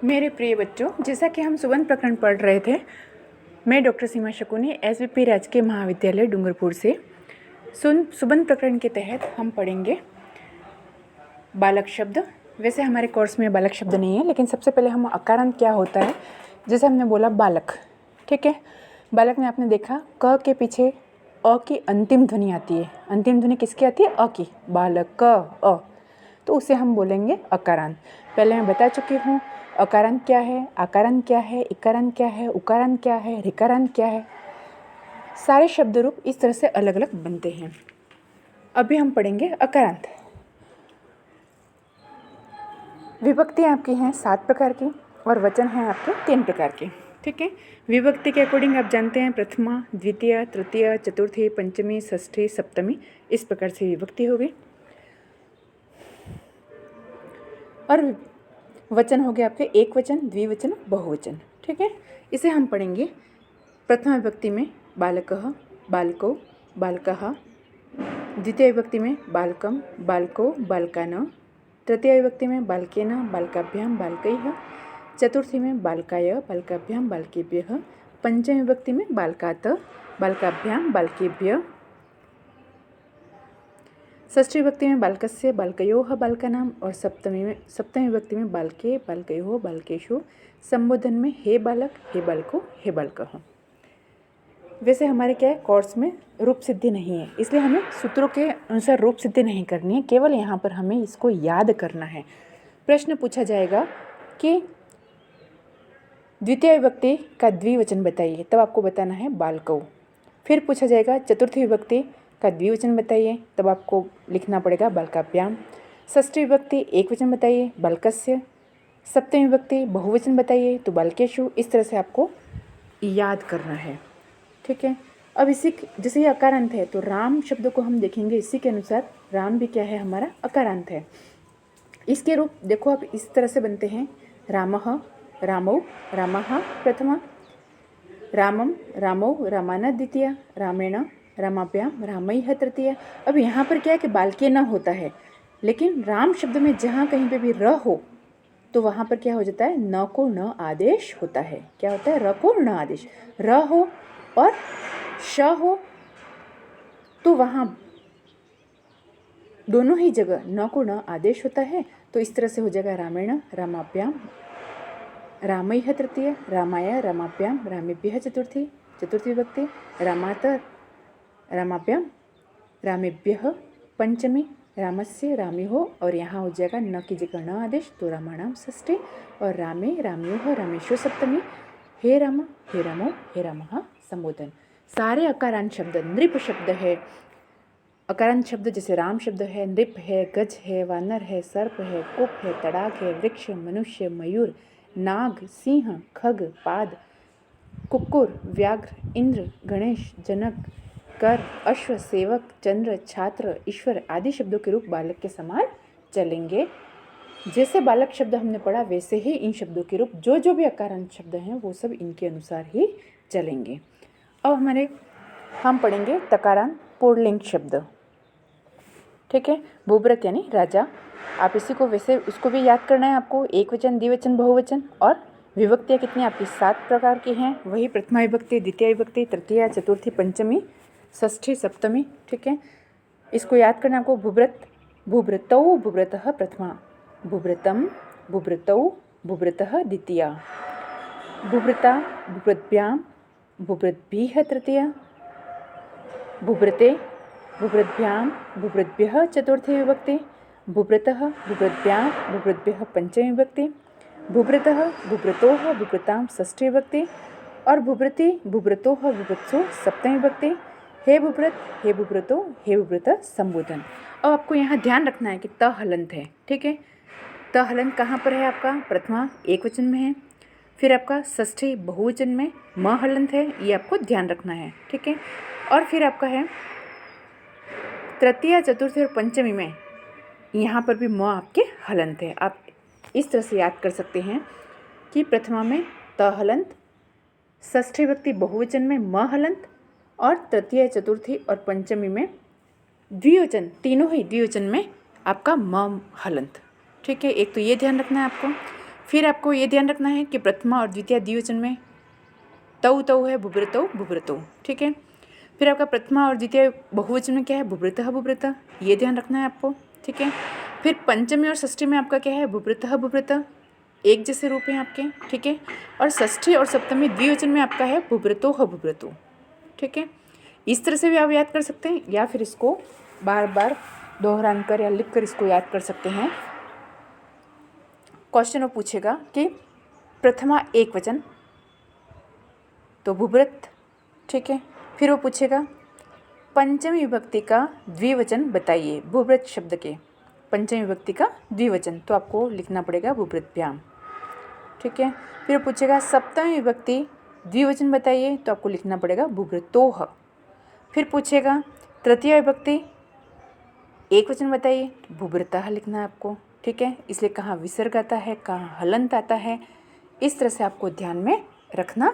मेरे प्रिय बच्चों, जैसा कि हम सुबंत प्रकरण पढ़ रहे थे, मैं डॉक्टर सीमा शकुनी SVP राजकीय महाविद्यालय डूंगरपुर से सुबंत प्रकरण के तहत हम पढ़ेंगे बालक शब्द। वैसे हमारे कोर्स में बालक शब्द नहीं है, लेकिन सबसे पहले हम अकारांत क्या होता है, जैसे हमने बोला बालक। ठीक है, बालक में आपने देखा क के पीछे अ की अंतिम ध्वनि आती है। अंतिम ध्वनि किसकी आती है? अ की। बालक क अ, तो उसे हम बोलेंगे अकारांत। पहले मैं बता चुकी हूँ अकारांत क्या है, आकारांत क्या है, इकारांत क्या है, उकारांत क्या है, ऋकारांत क्या है। सारे शब्द रूप इस तरह से अलग अलग बनते हैं। अभी हम पढ़ेंगे अकारांत। विभक्ति आपकी हैं 7 प्रकार की और वचन हैं आपके 3 प्रकार के। ठीक है, विभक्ति के अकॉर्डिंग आप जानते हैं प्रथमा, द्वितीय, तृतीय, चतुर्थी, पंचमी, षष्ठी, सप्तमी, इस प्रकार से विभक्ति हो गई। और वचन हो गए आपके एक वचन, द्विवचन, बहुवचन। ठीक है, इसे हम पढ़ेंगे। प्रथम विभक्ति में बालकः, बालको, बालकाः। द्वितीय विभक्ति में बालकं, बालको, बालकान्। तृतीय विभक्ति में बालकेन, बालकाभ्यां, बालकैः। चतुर्थी में बालकाय, बालकाभ्यां, बालकेभ्यः। पंचमी विभक्ति में बालकात्, बालकाभ्यां, बालकेभ्यः। षष्ठी विभक्ति में बालकस्य, बालकयोः, बालकानां। और सप्तमी विभक्ति में बालके, बालकयोः, बालकेषु। संबोधन में हे बालक, हे बालको, हे बालकः। वैसे हमारे क्या है, कोर्स में रूप सिद्धि नहीं है, इसलिए हमें सूत्रों के अनुसार रूप सिद्धि नहीं करनी है, केवल यहाँ पर हमें इसको याद करना है। प्रश्न पूछा जाएगा कि द्वितीय विभक्ति का द्विवचन बताइए, तब आपको बताना है बालकौ। फिर पूछा जाएगा चतुर्थी विभक्ति का द्विवचन बताइए, तब आपको लिखना पड़ेगा बालकाभ्याम। षष्ठी विभक्ति एक वचन बताइए, बालकस्य। सप्तमी विभक्ति बहुवचन बताइए, तो बालकेषु। इस तरह से आपको याद करना है। ठीक है, अब इसी जैसे ये अकारांत है, तो राम शब्द को हम देखेंगे, इसी के अनुसार राम भी क्या है, हमारा अकारांत है। इसके रूप देखो आप इस तरह से बनते हैं, रामः, रामौ, रामः प्रथमा, रामम, रामौ, रामाना द्वितीय, रामेण, रामाभ्यां, रामैः तृतीय। अब यहाँ पर क्या है कि बालके न होता है, लेकिन राम शब्द में जहाँ कहीं पे भी र हो तो वहाँ पर क्या हो जाता है, न को न आदेश होता है। क्या होता है? र को न आदेश। र हो और श हो तो वहाँ दोनों ही जगह न को न आदेश होता है। तो इस तरह से हो जाएगा रामेण, रामाभ्याम, रामैः तृतीय, रामाय, रामाभ्यां, रामेभ्यः चतुर्थी विभक्ति, रामात, रामाभ्यां, रामेभ्यः पंचमी, रामस्य, रामयोः। और यहाँ हो जाएगा न की जगह न आदेश, तो रामाणाम षष्ठी। और रामे, रामयोः, रामेषु सप्तमी। हे राम, हे रामो, हे रामः संबोधन। सारे अकारांत शब्द, नृप शब्द है, अकारांत शब्द जैसे राम शब्द है, नृप है, गज है, वानर है, सर्प है, कुप है, तड़ाक है, वृक्ष, मनुष्य, मयूर, नाग, सिंह, खग, पाद, कुक्कुर, व्याघ्र, इंद्र, गणेश, जनक, कर, अश्व, सेवक, चंद्र, छात्र, ईश्वर आदि शब्दों के रूप बालक के समान चलेंगे। जैसे बालक शब्द हमने पढ़ा, वैसे ही इन शब्दों के रूप जो भी अकारांत शब्द हैं वो सब इनके अनुसार ही चलेंगे। अब हम पढ़ेंगे तकारांत पुल्लिंग शब्द। ठीक है, भूभृत यानी राजा। आप इसी को वैसे उसको भी याद करना है आपको, एक वचन, द्विवचन, बहुवचन। और विभक्तियाँ कितनी आपकी 7 प्रकार की हैं, वही प्रथमा विभक्ति, द्वितीय विभक्ति, तृतीय, चतुर्थी, पंचमी, षष्ठी, सप्तमी। ठीक है, इसको याद करना आपको। भूभृत, भूभृतौ, भूभृतः प्रथमा, भूभृतं, भूभृतौ, भूभृतः द्वितीया, भूभृता, भूभृत्भ्यां, भूभृद्भिः तृतीया, भूभृते, भूभृद्भ्यां, भूभृद्भ्यः चतुर्थी विभक्ति, भूभृतः, भूभृद्भ्यां, भूभृद्भ्यः पंचमी विभक्ति, भूभृतः, भूभृतोः, भूभृतां षष्ठी विभक्ति। और भूभृति, भूभृतोः, भूभृत्सु सप्तमी विभक्ति। हे भूभृत, हे भूभृतो, हे भूभृत संबोधन। अब आपको यहाँ ध्यान रखना है कि त हलंत है। ठीक है, त हलंत कहाँ पर है आपका? प्रथमा एक वचन में है, फिर आपका षष्ठी बहुवचन में म हलंत है, ये आपको ध्यान रखना है। ठीक है, और फिर आपका है तृतीय, चतुर्थी और पंचमी में, यहाँ पर भी म आपके हलंत है। आप इस तरह से याद कर सकते हैं कि प्रथमा में त हलंत, षष्ठी विभक्ति बहुवचन में म हलंत, और तृतीय, चतुर्थी और पंचमी में द्विवचन, तीनों ही द्विवचन में आपका म हलंत। ठीक है, एक तो ये ध्यान रखना है आपको। फिर आपको ये ध्यान रखना है कि प्रथमा और द्वितीय द्विवचन में तौ तौ है, भुभृतौ भुभृतौ, ठीक है। फिर आपका प्रथमा और द्वितीय बहुवचन में क्या है, भुभृतः भुभृतः, ये ध्यान रखना है आपको, ठीक है। फिर पंचमी और षष्ठी में आपका क्या है, भुभृतः भुभृतः, एक जैसे रूप हैं आपके, ठीक है। और षष्ठी और सप्तमी द्विवचन में आपका है भुभृतोः भुभृतौ, ठीक है। इस तरह से भी आप याद कर सकते हैं, या फिर इसको बार बार दोहरान कर या लिख कर इसको याद कर सकते हैं। क्वेश्चन वो पूछेगा कि प्रथमा एक वचन तो भुभृत, ठीक है। फिर वो पूछेगा पंचमी विभक्ति का द्विवचन बताइए, भुभृत शब्द के पंचमी विभक्ति का द्विवचन, तो आपको लिखना पड़ेगा भुभृतभ्याम, ठीक है। फिर वो पूछेगा सप्तमी विभक्ति द्विवचन बताइए, तो आपको लिखना पड़ेगा भुभृतोः। फिर पूछेगा तृतीय विभक्ति एक वचन बताइए, तो भुभृतः लिखना है आपको, ठीक है। इसलिए कहाँ विसर्ग आता है, कहाँ हलंत आता है, इस तरह से आपको ध्यान में रखना